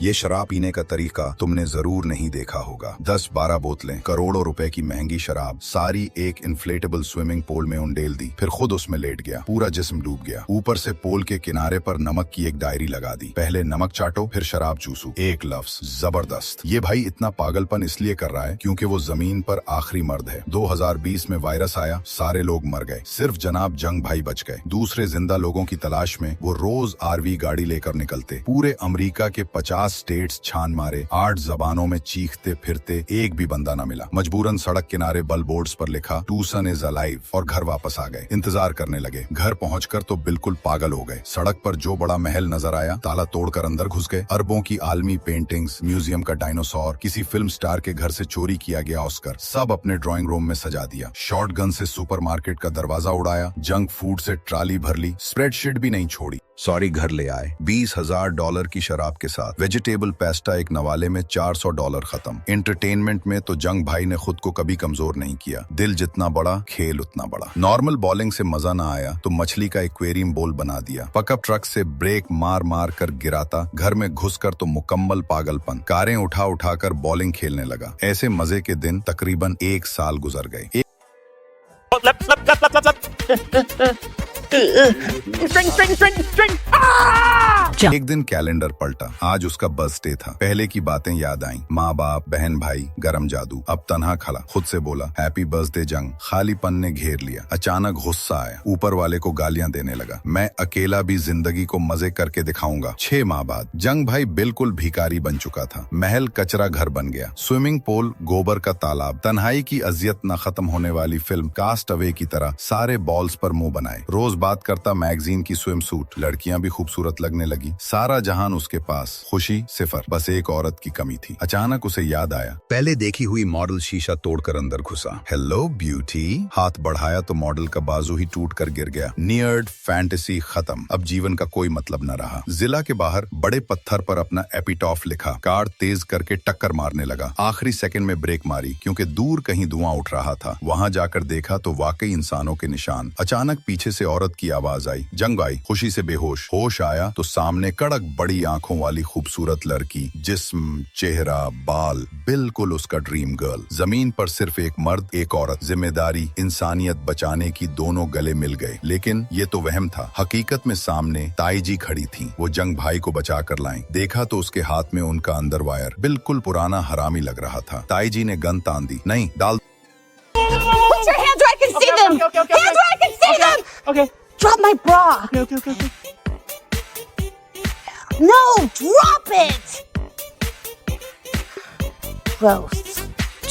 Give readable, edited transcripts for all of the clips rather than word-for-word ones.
ये शराब पीने का तरीका तुमने जरूर नहीं देखा होगा। 10-12 बोतलें, करोड़ों रुपए की महंगी शराब, सारी एक इन्फ्लेटेबल स्विमिंग पूल में उंडेल दी, फिर खुद उसमें लेट गया, पूरा जिस्म डूब गया। ऊपर से पूल के किनारे पर नमक की एक डायरी लगा दी, पहले नमक चाटो फिर शराब चूसो, एक लफ्ज जबरदस्त। ये भाई इतना पागलपन इसलिए कर रहा है क्योंकि वो जमीन पर आखिरी मर्द है। 2020 में वायरस आया, सारे लोग मर गए, सिर्फ जनाब जंग भाई बच गए। दूसरे जिंदा लोगों की तलाश में वो रोज आरवी गाड़ी लेकर निकलते, पूरे अमेरिका के 50 स्टेट्स छान मारे, 8 जबानों में चीखते फिरते, एक भी बंदा न मिला। मजबूरन सड़क किनारे बल बोर्ड्स पर लिखा टूसन इज अलाइव और घर वापस आ गए। इंतजार करने लगे। घर पहुंचकर तो बिल्कुल पागल हो गए। सड़क पर जो बड़ा महल नजर आया, ताला तोड़कर अंदर घुस गए। अरबों की आलमी पेंटिंग्स, म्यूजियम का डायनासोर, किसी फिल्म स्टार के घर से चोरी किया गया ऑस्कर, सब अपने ड्राइंग रूम में सजा दिया। शॉटगन से सुपरमार्केट का दरवाजा उड़ाया, जंक फूड से ट्राली भर ली, स्प्रेडशीट भी नहीं छोड़ी। सॉरी घर ले आए $20,000 की शराब के साथ। वेजिटेबल पेस्टा एक नवाले में $400 खत्म। एंटरटेनमेंट में तो जंग भाई ने खुद को कभी कमजोर नहीं किया। दिल जितना बड़ा, खेल उतना बड़ा। नॉर्मल बॉलिंग से मजा ना आया तो मछली का एक्वेरियम बोल बना दिया। पकअप ट्रक से ब्रेक मार मार कर गिराता, घर में घुसकर तो मुकम्मल पागलपन। कारें उठा उठा कर बॉलिंग खेलने लगा। ऐसे मजे के दिन तकरीबन 1 साल गुजर गए। एक दिन कैलेंडर पलटा, आज उसका बर्थडे था। पहले की बातें याद आईं, माँ बाप, बहन भाई, गरम जादू। अब तन्हा खड़ा, खुद से बोला हैप्पी बर्थडे जंग। खालीपन ने घेर लिया। अचानक गुस्सा आया, ऊपर वाले को गालियां देने लगा। मैं अकेला भी जिंदगी को मजे करके दिखाऊंगा। 6 माह बाद जंग भाई बिल्कुल भिखारी बन चुका था। महल कचरा घर बन गया, स्विमिंग पूल गोबर का तालाब। तन्हाई की अजियत न खत्म होने वाली फिल्म कास्ट अवे की तरह सारे बॉल्स पर मुंह बनाए। रोज बात करता मैगजीन की स्विम सूट, लड़कियां भी खूबसूरत लगने लगी, सारा जहान उसके पास, खुशी सिफर, बस एक औरत की कमी थी। अचानक उसे याद आया, पहले देखी हुई मॉडल शीशा तोड़कर अंदर घुसा। हेलो ब्यूटी, हाथ बढ़ाया तो मॉडल का बाजू ही टूट कर गिर गया। नियर्ड फैंटेसी खत्म, अब जीवन का कोई मतलब न रहा। जिला के बाहर बड़े पत्थर पर अपना एपिटॉफ लिखा। कार तेज करके टक्कर मारने लगा। आखिरी सेकंड में ब्रेक मारी क्योंकि दूर कहीं धुआं उठ रहा था। वहां जाकर देखा तो वाकई इंसानों के निशान। अचानक पीछे से औरत की आवाज आई। जंग आई खुशी से बेहोश। होश आया तो सामने कड़क बड़ी आंखों वाली खूबसूरत लड़की, जिस्म, चेहरा, बाल, बिल्कुल उसका ड्रीम गर्ल। जमीन पर सिर्फ एक मर्द, एक औरत। जिम्मेदारी, इंसानियत बचाने की, दोनों गले मिल गए। लेकिन ये तो वहम था। हकीकत में सामने ताई जी खड़ी थी। वो जंग भाई को बचा कर लाएं। देखा तो उसके हाथ में उनका अंडरवायर बिल्कुल पुराना हरामी लग रहा था। ताई जी ने गन तान दी। नहीं डाल। Put your hands where I can see them. Hands where I can see them. Okay. Drop my bra. Okay. No, drop it. Gross.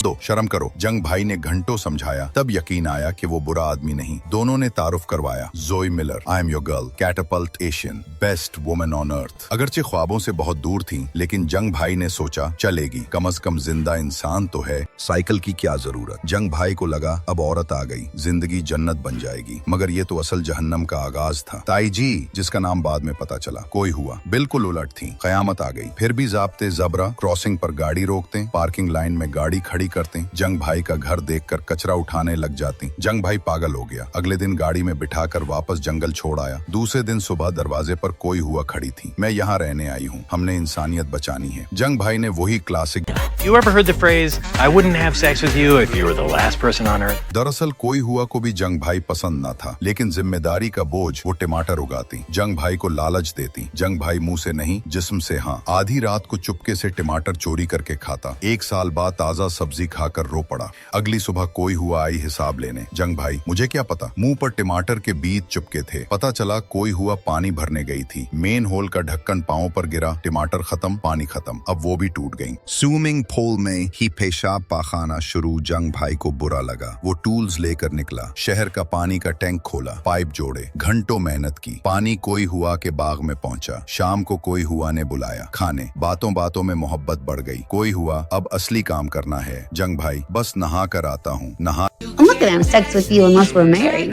दो शर्म करो। जंग भाई ने घंटों समझाया, तब यकीन आया कि वो बुरा आदमी नहीं। दोनों ने तारुफ करवाया। जोई Miller, I am your girl, Catapult Asian, best woman on earth. अगरचे ख्वाबों से बहुत दूर थी, लेकिन जंग भाई ने सोचा चलेगी, कम से कम जिंदा इंसान तो है। साइकिल की क्या जरूरत। जंग भाई को लगा अब औरत आ गई, जिंदगी जन्नत बन जाएगी। मगर ये तो असल जहन्नम का आगाज था। ताई जी, जिसका नाम बाद में पता चला, कोई हुआ बिल्कुल उलट थी। कयामत आ गई। फिर भी जाब्ते जबरा, क्रॉसिंग पर गाड़ी रोकते, पार्किंग लाइन में गाड़ी खड़ी करते, जंग भाई का घर देखकर कचरा उठाने लग जाती। जंग भाई पागल हो गया। अगले दिन गाड़ी में बिठाकर वापस जंगल छोड़ आया। दूसरे दिन सुबह दरवाजे पर कोई हुआ खड़ी थी। मैं यहाँ रहने आई हूँ, हमने इंसानियत बचानी है। जंग भाई ने वही classic You ever heard the phrase, I wouldn't have sex with you if you were the last person on earth? दरअसल कोई हुआ को भी जंग भाई पसंद न था, लेकिन जिम्मेदारी का बोझ वो टमाटर उगाती। जंग भाई को लालच देती। जंग भाई मुंह से नहीं, जिस्म से हाँ। आधी रात को चुपके से टमाटर चोरी करके खाता। 1 साल बाद ताजा सब्जी खाकर रो पड़ा। अगली सुबह कोई हुआ आई हिसाब लेने। जंग भाई, मुझे क्या पता। मुंह पर टमाटर के बीज चिपके थे। पता चला कोई हुआ पानी भरने गई थी। मेन होल का ढक्कन पांव पर गिरा, टमाटर खत्म, पानी खत्म, अब वो भी टूट गई। स्विमिंग पूल में ही पेशाब पाखाना शुरू। जंग भाई को बुरा लगा। वो टूल्स लेकर निकला, शहर का पानी का टैंक खोला, पाइप जोड़े, घंटों मेहनत की। पानी कोई हुआ के बाग में पहुंचा। शाम को कोई हुआ ने बुलाया खाने। बातों बातों में मोहब्बत बढ़ गई। कोई हुआ, अब असली काम करना है। जंग भाई, बस नहा कर आता हूँ। I'm not gonna have sex with you unless we're married.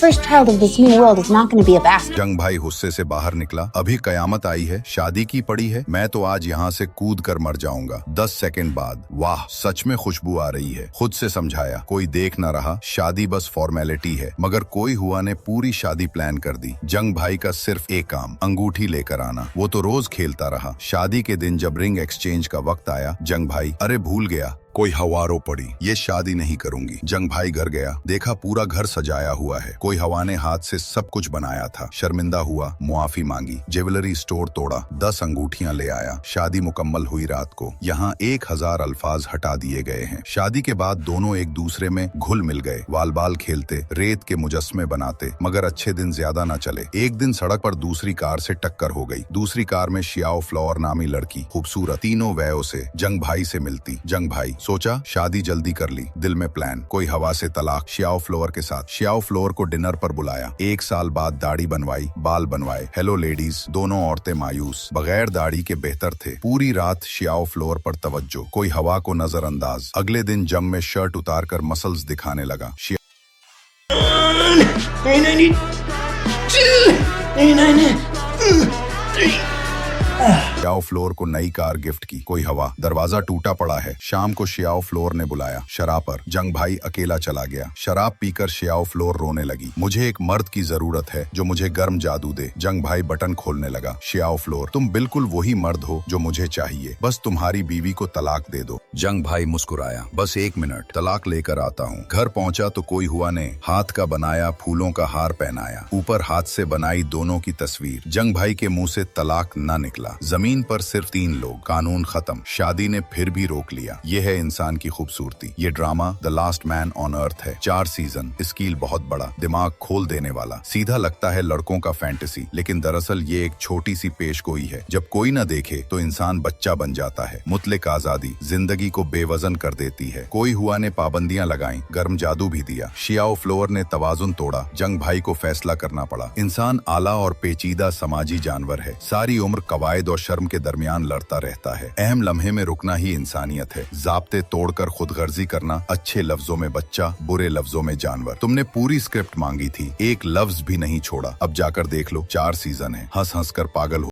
first child of this new world is not going to be a bastard. जंग भाई गुस्से से बाहर निकला। अभी कयामत आई है, शादी की पड़ी है, मैं तो आज यहाँ से कूद कर मर जाऊंगा। 10 सेकंड बाद, वाह सच में खुशबू आ रही है। खुद से समझाया, कोई देख न रहा, शादी बस फॉर्मेलिटी है। मगर कोई हुआ ने पूरी शादी प्लान कर दी। जंग भाई का सिर्फ एक काम, अंगूठी लेकर आना। वो तो रोज खेलता रहा। शादी के दिन जब रिंग एक्सचेंज का वक्त आया, जंग भाई, अरे भूल गया, कोई हवारो पड़ी, ये शादी नहीं करूंगी। जंग भाई घर गया, देखा पूरा घर सजाया हुआ है। कोई हवा ने हाथ से सब कुछ बनाया था। शर्मिंदा हुआ, मुआफी मांगी, ज्वेलरी स्टोर तोड़ा, 10 अंगूठियां ले आया। शादी मुकम्मल हुई रात को। यहाँ 1000 अल्फाज हटा दिए गए हैं। शादी के बाद दोनों एक दूसरे में घुल मिल गए। वाल बाल खेलते, रेत के मुजस्मे बनाते। मगर अच्छे दिन ज्यादा न चले। एक दिन सड़क पर दूसरी कार से टक्कर हो गई। दूसरी कार में शियाओ फ्लोर नामी लड़की, खूबसूरत, तीनों वयों से, जंग भाई से मिलती। जंग भाई सोचा शादी जल्दी कर ली। दिल में प्लान, कोई हवा से तलाक, शियाओ फ्लोर के साथ। शियाओ फ्लोर को डिनर पर बुलाया। 1 साल बाद दाढ़ी बनवाई, बाल बनवाए। Hello ladies. दोनों औरतें मायूस, बगैर दाढ़ी के बेहतर थे। पूरी रात शियाओ फ्लोर पर तवज्जो, कोई हवा को नजरअंदाज। अगले दिन जम में शर्ट उतार कर मसल्स दिखाने लगा। शियाओ फ्लोर को नई कार गिफ्ट की। कोई हवा, दरवाजा टूटा पड़ा है। शाम को शियाओ फ्लोर ने बुलाया शराब पर। जंग भाई अकेला चला गया। शराब पीकर शियाओ फ्लोर रोने लगी। मुझे एक मर्द की जरूरत है जो मुझे गर्म जादू दे। जंग भाई बटन खोलने लगा। शियाओ फ्लोर, तुम बिल्कुल वही मर्द हो जो मुझे चाहिए। बस तुम्हारी बीवी को तलाक दे दो। जंग भाई मुस्कुराया, बस 1 मिनट, तलाक लेकर आता हूँ। घर पहुँचा तो कोई हुआ ने हाथ का बनाया फूलों का हार पहनाया। ऊपर हाथ से बनाई दोनों की तस्वीर। जंग भाई के मुंह से तलाक न निकला। जमीन पर सिर्फ 3 लोग। कानून खत्म। शादी ने फिर भी रोक लिया। ये है इंसान की खूबसूरती। ये drama the last man on earth है। 4 सीजन, स्कील बहुत बड़ा, दिमाग खोल देने वाला। सीधा लगता है लड़कों का फैंटेसी, लेकिन दरअसल ये एक छोटी सी पेशगोई है। जब कोई न देखे तो इंसान बच्चा बन जाता है। मुतलिक आजादी जिंदगी को बेवजन कर देती है। कोई हुआ ने पाबंदियां लगाई, गर्म जादू भी दिया। शियाओ फ्लोर ने तवाजुन तोड़ा। जंग भाई को फैसला करना पड़ा। इंसान आला और पेचीदा समाजी जानवर है। सारी उम्र कवायद और शर्म के दरमियान लड़ता रहता है। अहम लम्हे में रुकना ही इंसानियत है। जाब्ते तोड़कर खुदगर्जी करना, अच्छे लफ्जों में बच्चा, बुरे लफ्जों में जानवर। तुमने पूरी स्क्रिप्ट मांगी थी, एक लफ्ज भी नहीं छोड़ा। अब जाकर देख लो, 4 सीजन है। हंस हंस कर पागल हो